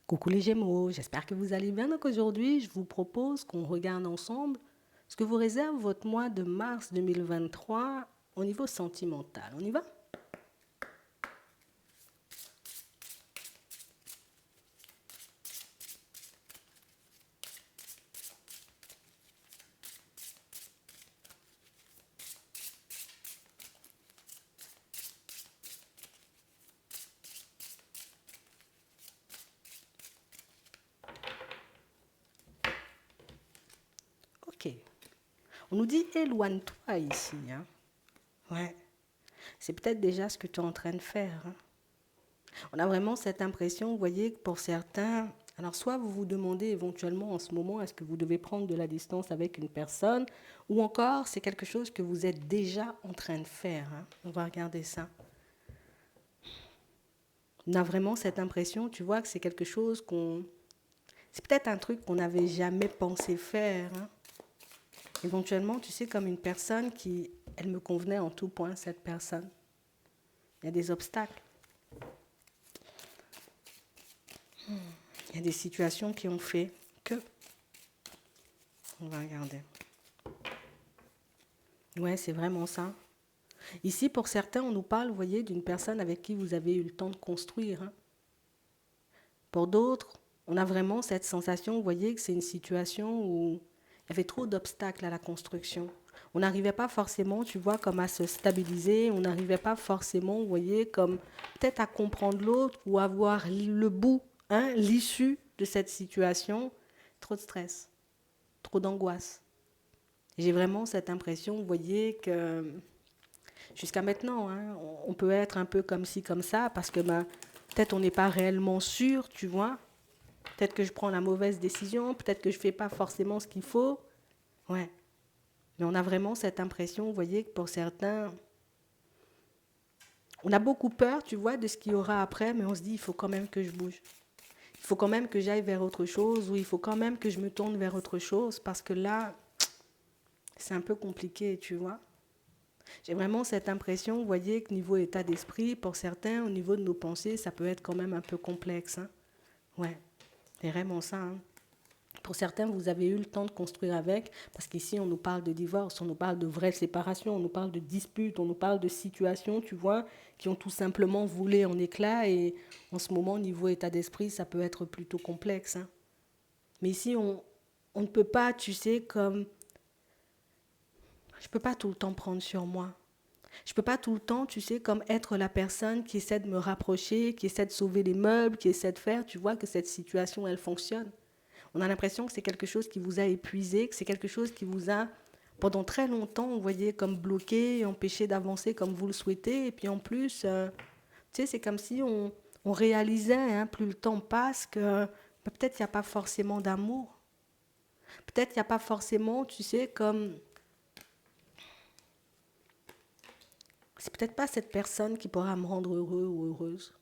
Coucou les Gémeaux, j'espère que vous allez bien. Donc aujourd'hui, je vous propose qu'on regarde ensemble ce que vous réserve votre mois de mars 2023 au niveau sentimental. On y va? Ok. On nous dit éloigne-toi ici, hein. Ouais. C'est peut-être déjà ce que tu es en train de faire, hein. On a vraiment cette impression, vous voyez, que pour certains, alors soit vous vous demandez éventuellement en ce moment, est-ce que vous devez prendre de la distance avec une personne, ou encore c'est quelque chose que vous êtes déjà en train de faire, hein. On va regarder ça. On a vraiment cette impression, tu vois, que c'est quelque chose qu'on... C'est peut-être un truc qu'on n'avait jamais pensé faire, hein. Éventuellement, tu sais, comme une personne qui... Elle me convenait en tout point, cette personne. Il y a des obstacles. Il y a des situations qui ont fait que... On va regarder. Ouais, c'est vraiment ça. Ici, pour certains, on nous parle, vous voyez, d'une personne avec qui vous avez eu le temps de construire, hein. Pour d'autres, on a vraiment cette sensation, vous voyez, que c'est une situation où il y avait trop d'obstacles à la construction. On n'arrivait pas forcément, tu vois, comme à se stabiliser, on n'arrivait pas forcément, vous voyez, comme peut-être à comprendre l'autre ou à voir le bout, hein, l'issue de cette situation. Trop de stress, trop d'angoisse. J'ai vraiment cette impression, vous voyez, que jusqu'à maintenant, hein, on peut être un peu comme ci, comme ça, parce que ben, peut-être on n'est pas réellement sûr, tu vois. Peut-être que je prends la mauvaise décision, peut-être que je ne fais pas forcément ce qu'il faut. Ouais. Mais on a vraiment cette impression, vous voyez, que pour certains, on a beaucoup peur, tu vois, de ce qu'il y aura après, mais on se dit, il faut quand même que je bouge. Il faut quand même que j'aille vers autre chose, ou il faut quand même que je me tourne vers autre chose, parce que là, c'est un peu compliqué, tu vois. J'ai vraiment cette impression, vous voyez, que niveau état d'esprit, pour certains, au niveau de nos pensées, ça peut être quand même un peu complexe, hein. Ouais, c'est vraiment ça, hein. Pour certains, vous avez eu le temps de construire avec, parce qu'ici, on nous parle de divorce, on nous parle de vraies séparations, on nous parle de disputes, on nous parle de situations, tu vois, qui ont tout simplement volé en éclats. Et en ce moment, au niveau état d'esprit, ça peut être plutôt complexe, hein. Mais ici, on ne peut pas, tu sais, comme... Je ne peux pas tout le temps prendre sur moi. Je ne peux pas tout le temps, tu sais, comme être la personne qui essaie de me rapprocher, qui essaie de sauver les meubles, qui essaie de faire, tu vois, que cette situation, elle fonctionne. On a l'impression que c'est quelque chose qui vous a épuisé, que c'est quelque chose qui vous a, pendant très longtemps, vous voyez, comme bloqué, empêché d'avancer comme vous le souhaitez. Et puis en plus, tu sais, c'est comme si on réalisait, hein, plus le temps passe, que peut-être il n'y a pas forcément d'amour. Peut-être il n'y a pas forcément, tu sais, comme... C'est peut-être pas cette personne qui pourra me rendre heureux ou heureuse.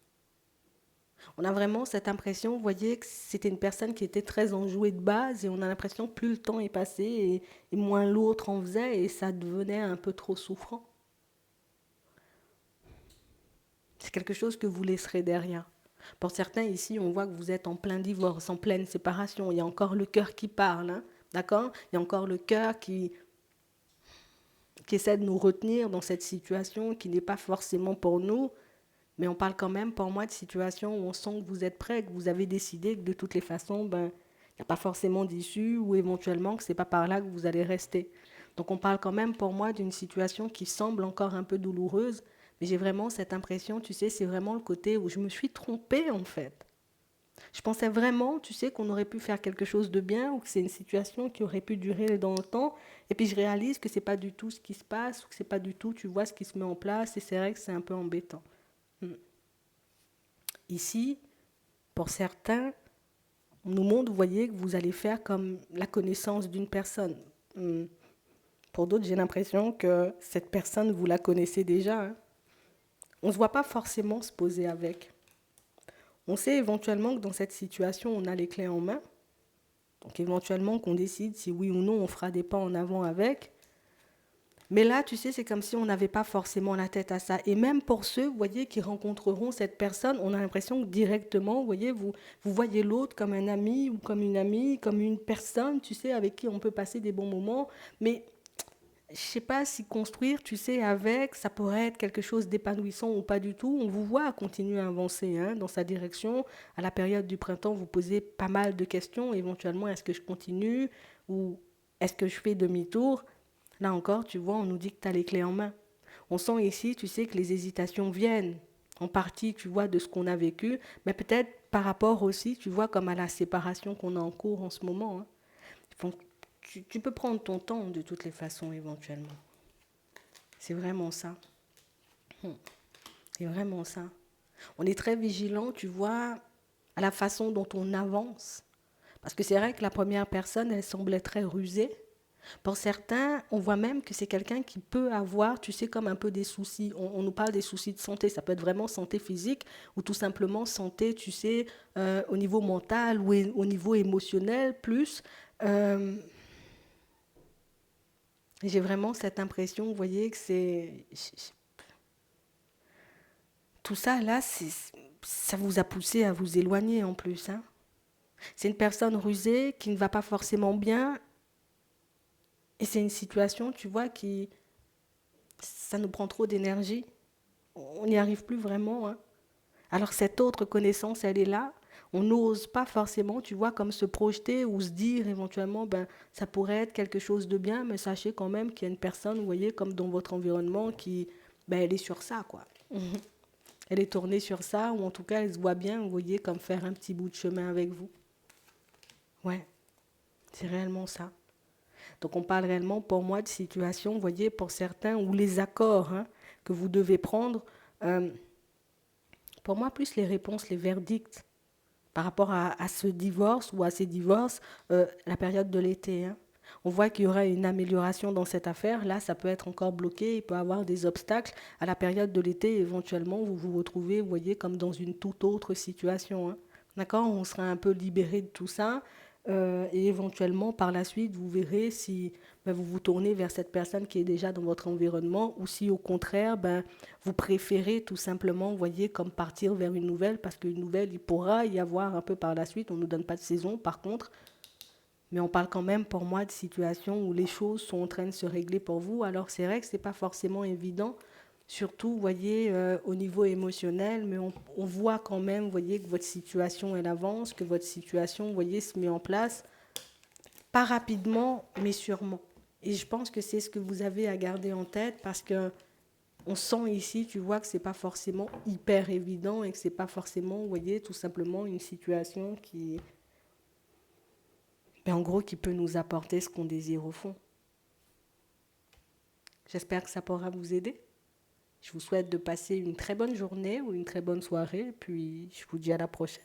On a vraiment cette impression, vous voyez, que c'était une personne qui était très enjouée de base et on a l'impression que plus le temps est passé et moins l'autre en faisait et ça devenait un peu trop souffrant. C'est quelque chose que vous laisserez derrière. Pour certains ici, on voit que vous êtes en plein divorce, en pleine séparation. Il y a encore le cœur qui parle, hein, d'accord? Il y a encore le cœur qui essaie de nous retenir dans cette situation qui n'est pas forcément pour nous. Mais on parle quand même, pour moi, de situations où on sent que vous êtes prêt, que vous avez décidé que de toutes les façons, ben, il n'y a pas forcément d'issue ou éventuellement que ce n'est pas par là que vous allez rester. Donc on parle quand même, pour moi, d'une situation qui semble encore un peu douloureuse, mais j'ai vraiment cette impression, tu sais, c'est vraiment le côté où je me suis trompée en fait. Je pensais vraiment, tu sais, qu'on aurait pu faire quelque chose de bien ou que c'est une situation qui aurait pu durer dans le temps. Et puis je réalise que c'est pas du tout ce qui se passe ou que c'est pas du tout, tu vois, ce qui se met en place. Et c'est vrai que c'est un peu embêtant. Ici, pour certains, on nous montre, vous voyez, que vous allez faire comme la connaissance d'une personne. Pour d'autres, j'ai l'impression que cette personne, vous la connaissez déjà, hein. On ne se voit pas forcément se poser avec. On sait éventuellement que dans cette situation, on a les clés en main. Donc éventuellement qu'on décide si oui ou non on fera des pas en avant avec. Mais là, tu sais, c'est comme si on n'avait pas forcément la tête à ça. Et même pour ceux, vous voyez, qui rencontreront cette personne, on a l'impression que directement, vous voyez, vous voyez l'autre comme un ami ou comme une amie, comme une personne, tu sais, avec qui on peut passer des bons moments. Mais je sais pas si construire, tu sais, avec, ça pourrait être quelque chose d'épanouissant ou pas du tout. On vous voit continuer à avancer hein, dans sa direction. À la période du printemps, vous posez pas mal de questions. Éventuellement, est-ce que je continue ou est-ce que je fais demi-tour? Là encore, tu vois, on nous dit que tu as les clés en main. On sent ici, tu sais, que les hésitations viennent en partie, tu vois, de ce qu'on a vécu, mais peut-être par rapport aussi, tu vois, comme à la séparation qu'on a en cours en ce moment. Hein. Donc, tu peux prendre ton temps de toutes les façons éventuellement. C'est vraiment ça. C'est vraiment ça. On est très vigilant, tu vois, à la façon dont on avance. Parce que c'est vrai que la première personne, elle semblait très rusée. Pour certains, on voit même que c'est quelqu'un qui peut avoir, tu sais, comme un peu des soucis. On nous parle des soucis de santé. Ça peut être vraiment santé physique ou tout simplement santé, tu sais, au niveau mental ou au niveau émotionnel plus. Euh, j'ai vraiment cette impression, vous voyez, que c'est... Tout ça, là, ça vous a poussé à vous éloigner en plus. Hein. C'est une personne rusée qui ne va pas forcément bien. Et c'est une situation, tu vois, qui... Ça nous prend trop d'énergie. On n'y arrive plus vraiment. Hein. Alors cette autre connaissance, elle est là. On n'ose pas forcément, tu vois, comme se projeter ou se dire éventuellement, ben, ça pourrait être quelque chose de bien, mais sachez quand même qu'il y a une personne, vous voyez, comme dans votre environnement, qui, ben, elle est sur ça, quoi. Elle est tournée sur ça, ou en tout cas, elle se voit bien, vous voyez, comme faire un petit bout de chemin avec vous. Ouais, c'est réellement ça. Donc on parle réellement pour moi de situation, vous voyez, pour certains, où les accords hein, que vous devez prendre, euh, pour moi, plus les réponses, les verdicts par rapport à ce divorce ou à ces divorces, la période de l'été. Hein. On voit qu'il y aura une amélioration dans cette affaire. Là, ça peut être encore bloqué, il peut y avoir des obstacles. À la période de l'été, éventuellement, vous vous retrouvez, vous voyez, comme dans une toute autre situation. Hein. D'accord. On sera un peu libéré de tout ça. Et éventuellement, par la suite, vous verrez si ben, vous vous tournez vers cette personne qui est déjà dans votre environnement ou si au contraire, ben, vous préférez tout simplement, vous voyez, comme partir vers une nouvelle, parce qu'une nouvelle, il pourra y avoir un peu par la suite. On ne nous donne pas de saison, par contre. Mais on parle quand même pour moi de situations où les choses sont en train de se régler pour vous. Alors c'est vrai que ce n'est pas forcément évident, surtout, vous voyez, au niveau émotionnel, mais on voit quand même, vous voyez, que votre situation, elle avance, que votre situation, vous voyez, se met en place, pas rapidement, mais sûrement. Et je pense que c'est ce que vous avez à garder en tête parce que on sent ici, tu vois, que c'est pas forcément hyper évident et que c'est pas forcément, vous voyez, tout simplement une situation qui, ben, en gros, qui peut nous apporter ce qu'on désire au fond. J'espère que ça pourra vous aider. Je vous souhaite de passer une très bonne journée ou une très bonne soirée, puis je vous dis à la prochaine.